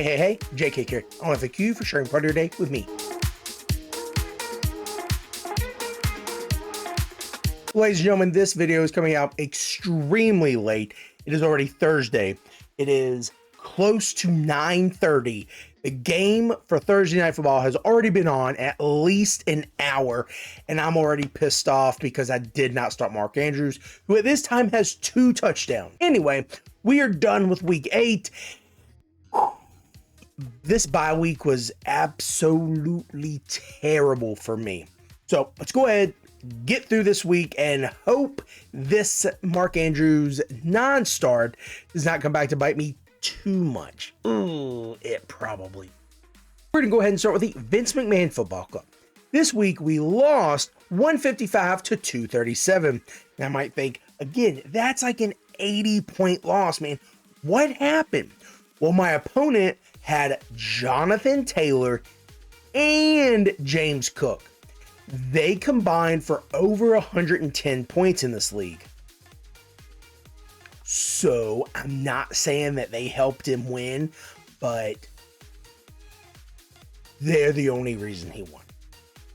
Hey, JK here. I want to thank you for sharing part of your day with me. Ladies and gentlemen, this video is coming out extremely late. It is already Thursday. It is close to 9:30. The game for Thursday Night Football has already been on at least an hour, and I'm already pissed off because I did not start Mark Andrews, who at this time has 2 touchdowns. Anyway, we are done with week 8. This bye week was absolutely terrible for me. So let's go ahead, get through this week, and hope this Mark Andrews non-start does not come back to bite me too much. It probably. We're going to go ahead and start with the Vince McMahon Football Club. This week we lost 155 to 237. Now I might think, again, that's like an 80-point loss, man. What happened? Well, my opponent had Jonathan Taylor and James Cook. They combined for over 110 points in this league. So I'm not saying that they helped him win, but they're the only reason he won.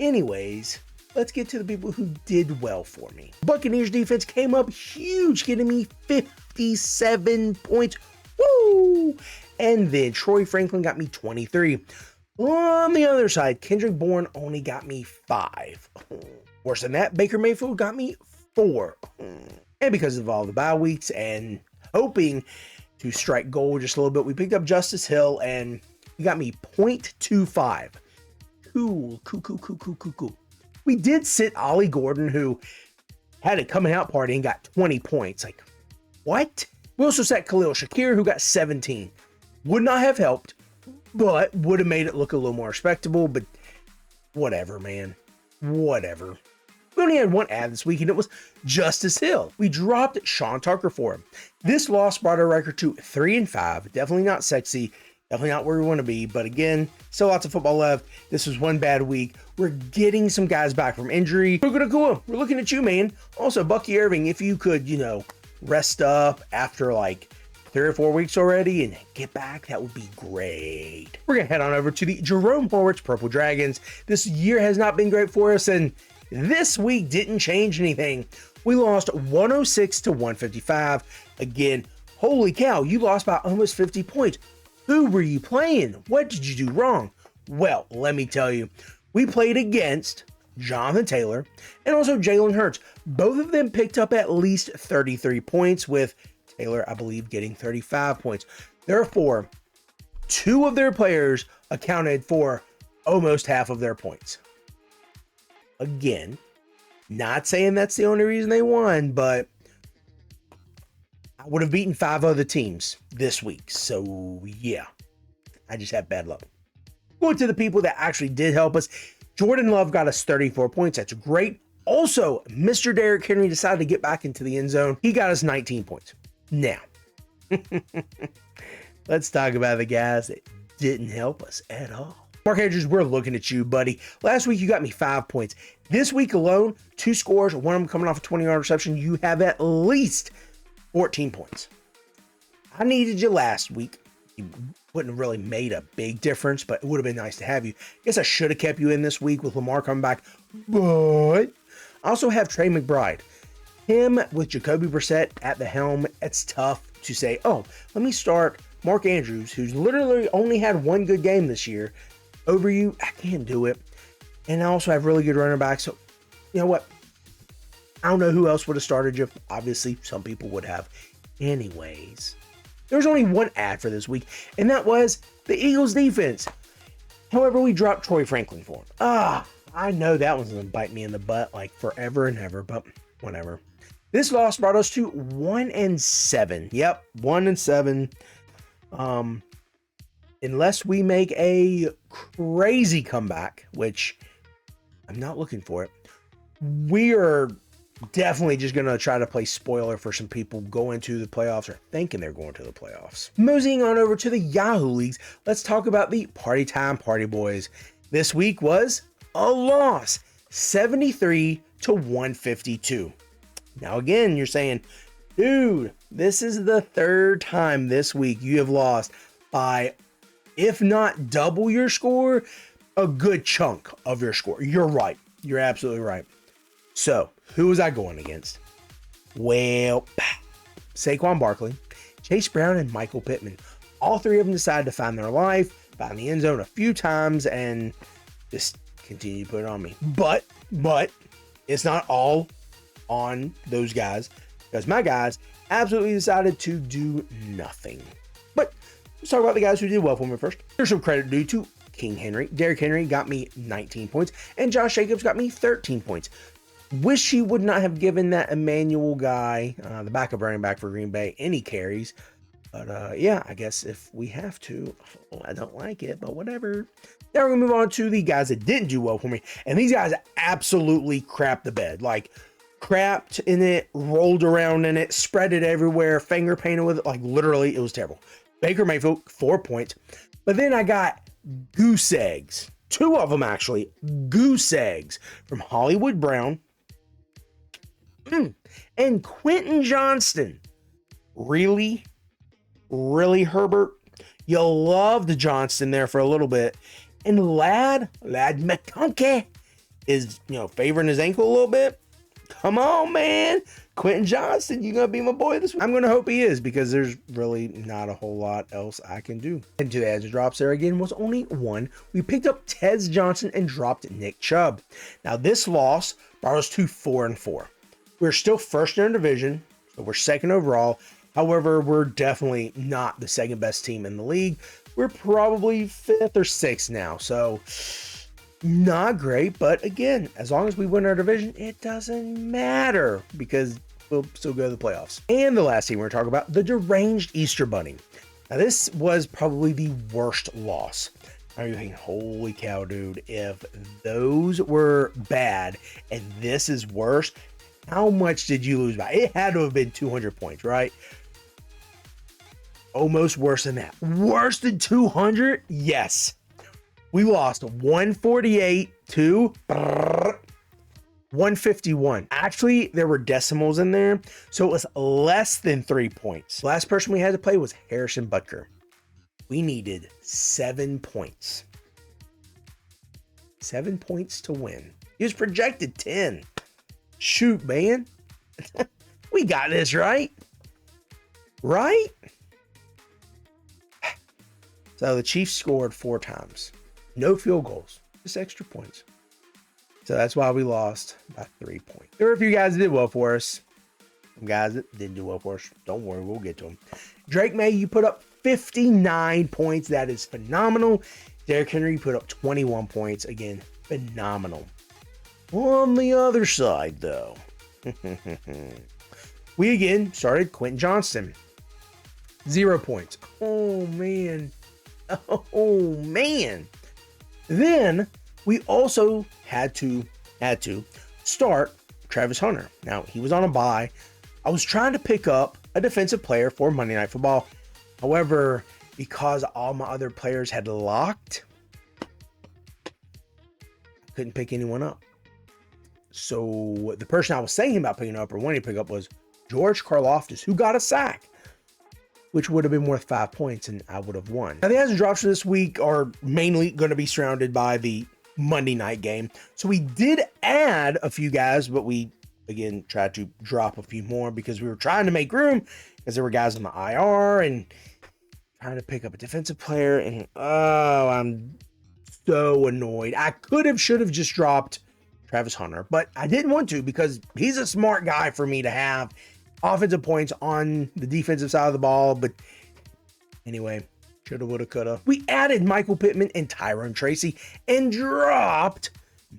Anyways, let's get to the people who did well for me. Buccaneers defense came up huge, getting me 57 points. Woo! And then Troy Franklin got me 23. On the other side, Kendrick Bourne only got me 5. Worse than that, Baker Mayfield got me 4. And because of all the bye weeks and hoping to strike gold just a little bit, we picked up Justice Hill and he got me 0.25. Cool. We did sit Ollie Gordon, who had a coming out party and got 20 points. Like, what? We also sat Khalil Shakir, who got 17. Would not have helped, but would have made it look a little more respectable. But whatever, man. Whatever. We only had one ad this week, and it was Justice Hill. We dropped Sean Tucker for him. This loss brought our record to 3-5. Definitely not sexy. Definitely not where we want to be. But again, still lots of football left. This was one bad week. We're getting some guys back from injury. We're looking at you, man. Also, Bucky Irving, if you could, rest up after like 3 or 4 weeks already and get back, that would be great. We're going to head on over to the Jerome Horwitz Purple Dragons. This year has not been great for us, and this week didn't change anything. We lost 106 to 155. Again, holy cow, you lost by almost 50 points. Who were you playing? What did you do wrong? Well, let me tell you, we played against Jonathan Taylor and also Jalen Hurts. Both of them picked up at least 33 points, with Taylor, I believe, getting 35 points. Therefore, 2 of their players accounted for almost half of their points. Again, not saying that's the only reason they won, but I would have beaten 5 other teams this week. So yeah, I just have bad luck. Going to the people that actually did help us. Jordan Love got us 34 points. That's great. Also, Mr. Derrick Henry decided to get back into the end zone. He got us 19 points. Now, let's talk about the guys that didn't help us at all. Mark Andrews, we're looking at you, buddy. Last week, you got me 5 points. This week alone, 2 scores, one of them coming off a 20-yard reception. You have at least 14 points. I needed you last week. You wouldn't have really made a big difference, but it would have been nice to have you. Guess I should have kept you in this week with Lamar coming back, but I also have Trey McBride. Him with Jacoby Brissett at the helm, it's tough to say, oh, let me start Mark Andrews, who's literally only had 1 good game this year, over you. I can't do it. And I also have really good running backs. So, you know what? I don't know who else would have started you. Obviously, some people would have. Anyways, there was only one ad for this week, and that was the Eagles defense. However, we dropped Troy Franklin for him. I know that one's going to bite me in the butt like forever and ever, but whatever. This loss brought us to 1-7. Yep, 1-7. Unless we make a crazy comeback, which I'm not looking for it, we are definitely just going to try to play spoiler for some people going to the playoffs or thinking they're going to the playoffs. Moseying on over to the Yahoo Leagues, let's talk about the Party Time Party Boys. This week was a loss, 73 to 152. Now again, you're saying, dude, this is the 3rd time this week you have lost by if not double your score, a good chunk of your score. You're right. You're absolutely right. So, who was I going against? Well, Saquon Barkley, Chase Brown, and Michael Pittman. All three of them decided to find their life, find the end zone a few times, and just continue to put it on me. But it's not all on those guys, because my guys absolutely decided to do nothing. But let's talk about the guys who did well for me first. Here's some credit due to King Henry. Derrick Henry got me 19 points, and Josh Jacobs got me 13 points. Wish he would not have given that Emmanuel guy, the backup running back for Green Bay, any carries. But yeah, I guess if we have to, I don't like it, but whatever. Now we're gonna move on to the guys that didn't do well for me. And these guys absolutely crapped the bed. Like, crapped in it, rolled around in it, spread it everywhere, finger painted with it. Like, literally, it was terrible. Baker Mayfield, 4 points. But then I got goose eggs. 2 of them, actually. Goose eggs from Hollywood Brown and Quentin Johnston. Really, Herbert? You loved Johnston there for a little bit. And Lad McConkey is, favoring his ankle a little bit. Come on, man. Quentin Johnston, you gonna be my boy this week? I'm gonna hope he is, because there's really not a whole lot else I can do. And to the edge drops there again was only 1. We picked up Tez Johnson and dropped Nick Chubb. Now this loss brought us to 4-4. We're still first in our division, so we're second overall. However, we're definitely not the second best team in the league. We're probably 5th or 6th now, so not great. But again, as long as we win our division, it doesn't matter, because we'll still go to the playoffs. And the last team we're talking about, the Deranged Easter Bunny. Now this was probably the worst loss. Now you're thinking, holy cow, dude, if those were bad and this is worse, how much did you lose by? It had to have been 200 points, right? Almost worse than that. Worse than 200? Yes. We lost 148 to 151. Actually, there were decimals in there, so it was less than 3 points. The last person we had to play was Harrison Butker. We needed 7 points. 7 points to win. He was projected 10. Shoot, man. We got this, right? Right? So the Chiefs scored 4 times. No field goals, just extra points. So that's why we lost by 3 points. There were a few guys that did well for us. Some guys that didn't do well for us. Don't worry, we'll get to them. Drake May, you put up 59 points. That is phenomenal. Derrick Henry, you put up 21 points. Again, phenomenal. On the other side, though, we again started Quentin Johnston. 0 points. Oh, man. Oh, man. Then we also had to start Travis Hunter. Now, he was on a bye. I was trying to pick up a defensive player for Monday Night Football. However, because all my other players had locked, I couldn't pick anyone up. So the person I was thinking about picking up or wanting to pick up was George Karlaftis, who got a sack, which would have been worth 5 points, and I would have won. Now, the odds and drops for this week are mainly going to be surrounded by the Monday night game. So we did add a few guys, but we, again, tried to drop a few more because we were trying to make room, because there were guys on the IR and trying to pick up a defensive player. And, oh, I'm so annoyed. I should have just dropped Travis Hunter, but I didn't want to, because he's a smart guy for me to have offensive points on the defensive side of the ball. But anyway, shoulda, woulda, coulda. We added Michael Pittman and Tyrone Tracy and dropped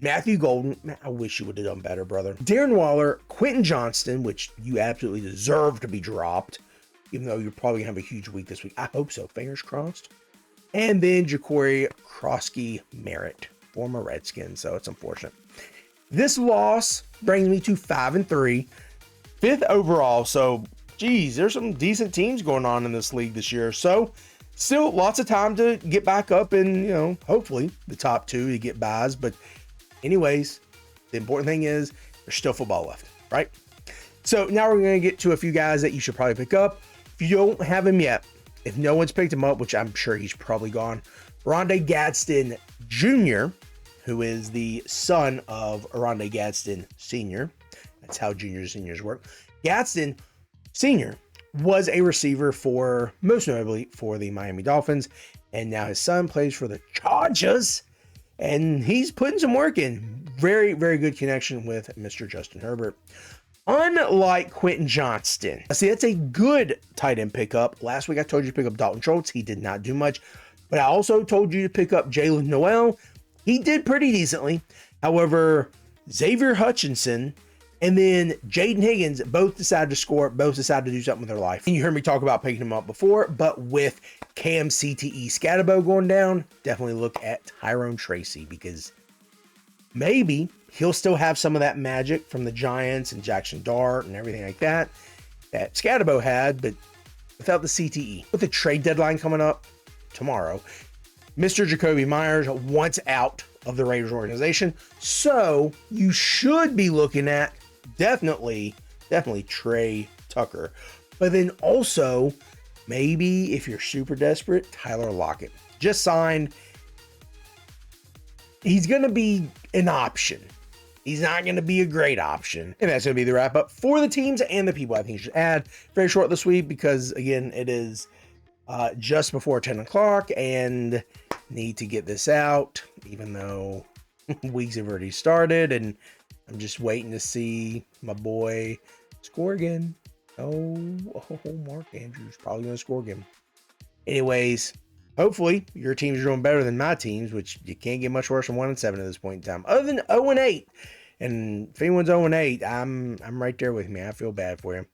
Matthew Golden. Man, I wish you would have done better, brother. Darren Waller, Quentin Johnston, which you absolutely deserve to be dropped, even though you're probably gonna have a huge week this week. I hope so. Fingers crossed. And then Ja'Cory Krosky Merritt, former Redskin. So it's unfortunate. This loss brings me to 5-3, 5th overall. So, geez, there's some decent teams going on in this league this year. So, still lots of time to get back up and, hopefully the top 2 to get buys. But anyways, the important thing is there's still football left, right? So now we're going to get to a few guys that you should probably pick up. If you don't have them yet, if no one's picked him up, which I'm sure he's probably gone, Rondé Gadsden Jr., who is the son of Rondé Gadsden Sr. That's how juniors and seniors work. Gadsden Sr. was a receiver for, most notably, for the Miami Dolphins, and now his son plays for the Chargers, and he's putting some work in. Very, very good connection with Mr. Justin Herbert. Unlike Quentin Johnston. See, that's a good tight end pickup. Last week I told you to pick up Dalton Schultz. He did not do much. But I also told you to pick up Jalen Noel. He did pretty decently. However, Xavier Hutchinson and then Jaden Higgins both decided to score, both decided to do something with their life. And you heard me talk about picking him up before, but with Cam CTE Scatabo going down, definitely look at Tyrone Tracy, because maybe he'll still have some of that magic from the Giants and Jackson Dart and everything like that Scatabo had, but without the CTE. With the trade deadline coming up tomorrow, Mr. Jacoby Myers wants out of the Raiders organization, so you should be looking at definitely Trey Tucker. But then also, maybe if you're super desperate, Tyler Lockett. Just signed. He's going to be an option. He's not going to be a great option. And that's going to be the wrap up for the teams and the people I think you should add. Very short this week because, again, it is just before 10 o'clock and need to get this out, even though weeks have already started. And I'm just waiting to see my boy score again. Oh, Mark Andrews probably going to score again. Anyways, hopefully your teams are doing better than my teams, which you can't get much worse than 1-7 at this point in time, other than 0-8. And if anyone's 0-8, I'm right there with me. I feel bad for you.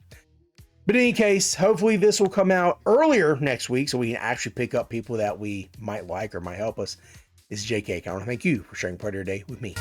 But in any case, hopefully this will come out earlier next week so we can actually pick up people that we might like or might help us. This is JK. I want to thank you for sharing part of your day with me.